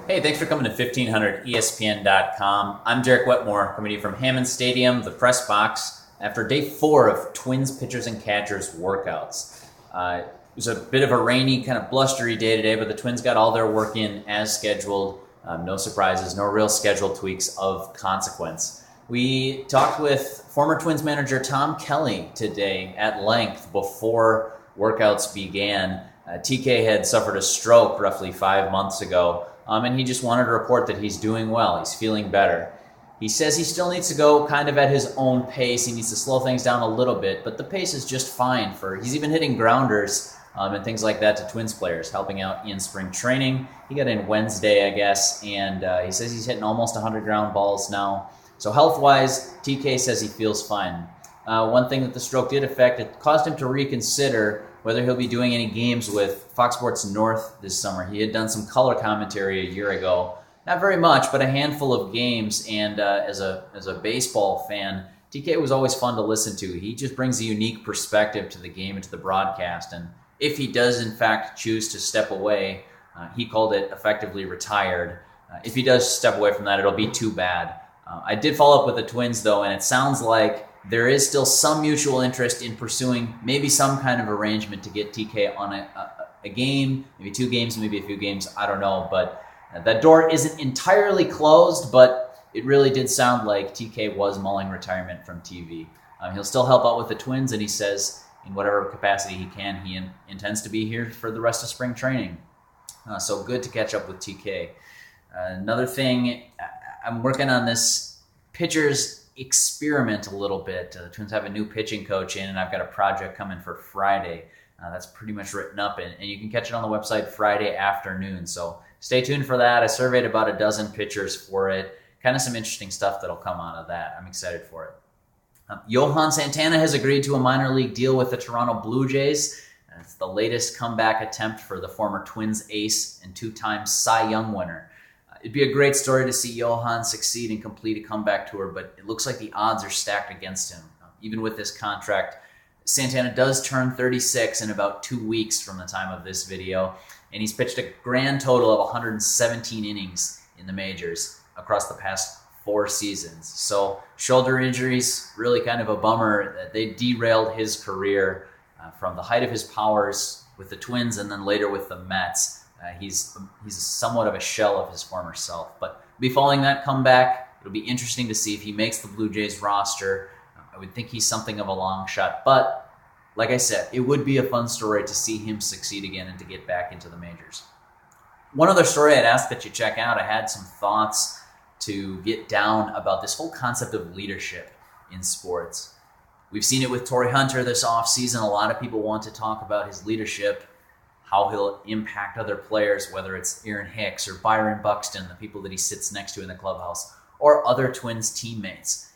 Hey, thanks for coming to 1500ESPN.com. I'm Derek Wetmore, coming to you from Hammond Stadium, the press box, after day 4 of Twins pitchers and catchers workouts. It was a bit of a rainy, kind of blustery day today, but the Twins got all their work in as scheduled. No surprises, no real schedule tweaks of consequence. We talked with former Twins manager Tom Kelly today at length before workouts began. TK had suffered a stroke roughly 5 months ago, and he just wanted to report that he's doing well. He's feeling better. He says he still needs to go kind of at his own pace. He needs to slow things down a little bit, but the pace is just fine. He's even hitting grounders and things like that to Twins players, helping out in spring training. He got in Wednesday, I guess, and he says he's hitting almost 100 ground balls now. So health-wise, TK says he feels fine. One thing that the stroke did affect, it caused him to reconsider whether he'll be doing any games with Fox Sports North this summer. He had done some color commentary a year ago. Not very much, but a handful of games. And as a baseball fan, TK was always fun to listen to. He just brings a unique perspective to the game and to the broadcast. And if he does, in fact, choose to step away, he called it effectively retired. If he does step away from that, it'll be too bad. I did follow up with the Twins, though, and it sounds like there is still some mutual interest in pursuing maybe some kind of arrangement to get TK on a game, maybe 2 games, maybe a few games, I don't know. But that door isn't entirely closed, but it really did sound like TK was mulling retirement from TV. He'll still help out with the Twins, and he says in whatever capacity he can, he intends to be here for the rest of spring training. So good to catch up with TK. Another thing, I'm working on this pitchers experiment a little bit. The Twins have a new pitching coach in, and I've got a project coming for Friday. That's pretty much written up, and you can catch it on the website Friday afternoon. So stay tuned for that. I surveyed about a dozen pitchers for it. Kind of some interesting stuff that'll come out of that. I'm excited for it. Johan Santana has agreed to a minor league deal with the Toronto Blue Jays. It's the latest comeback attempt for the former Twins ace and 2-time Cy Young winner. It'd be a great story to see Johan succeed and complete a comeback tour, but it looks like the odds are stacked against him. Even with this contract, Santana does turn 36 in about 2 weeks from the time of this video, and he's pitched a grand total of 117 innings in the majors across the past 4 seasons. So shoulder injuries, really kind of a bummer that they derailed his career from the height of his powers with the Twins and then later with the Mets. He's somewhat of a shell of his former self. But be following that comeback. It'll be interesting to see if he makes the Blue Jays roster. I would think he's something of a long shot. But like I said, it would be a fun story to see him succeed again and to get back into the majors. One other story I'd ask that you check out. I had some thoughts to get down about this whole concept of leadership in sports. We've seen it with Torrey Hunter this offseason. A lot of people want to talk about his leadership, how he'll impact other players, whether it's Aaron Hicks or Byron Buxton, the people that he sits next to in the clubhouse, or other Twins teammates.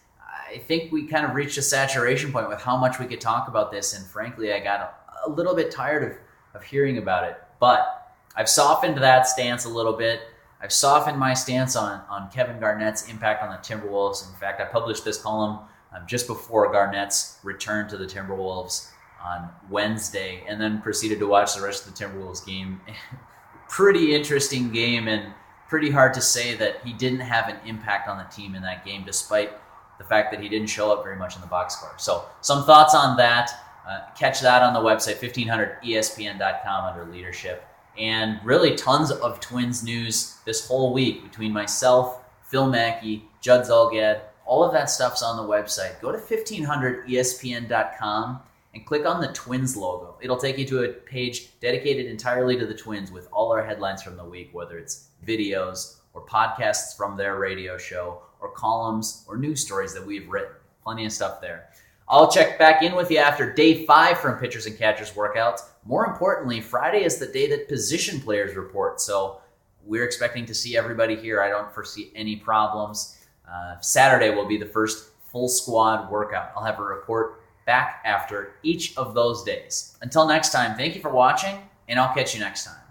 I think we kind of reached a saturation point with how much we could talk about this, and frankly, I got a little bit tired of hearing about it. But I've softened that stance a little bit. I've softened my stance on Kevin Garnett's impact on the Timberwolves. In fact, I published this column just before Garnett's return to the Timberwolves on Wednesday, and then proceeded to watch the rest of the Timberwolves game. Pretty interesting game, and pretty hard to say that he didn't have an impact on the team in that game, despite the fact that he didn't show up very much in the box score. So some thoughts on that. Catch that on the website, 1500ESPN.com under leadership. And really tons of Twins news this whole week between myself, Phil Mackey, Judd Zulgad. All of that stuff's on the website. Go to 1500ESPN.com and click on the Twins logo. It'll take you to a page dedicated entirely to the Twins with all our headlines from the week, whether it's videos or podcasts from their radio show or columns or news stories that we've written. Plenty of stuff there. I'll check back in with you after day 5 from pitchers and catchers workouts. More importantly, Friday is the day that position players report. So we're expecting to see everybody here. I don't foresee any problems. Saturday will be the first full squad workout. I'll have a report back after each of those days. Until next time, thank you for watching, and I'll catch you next time.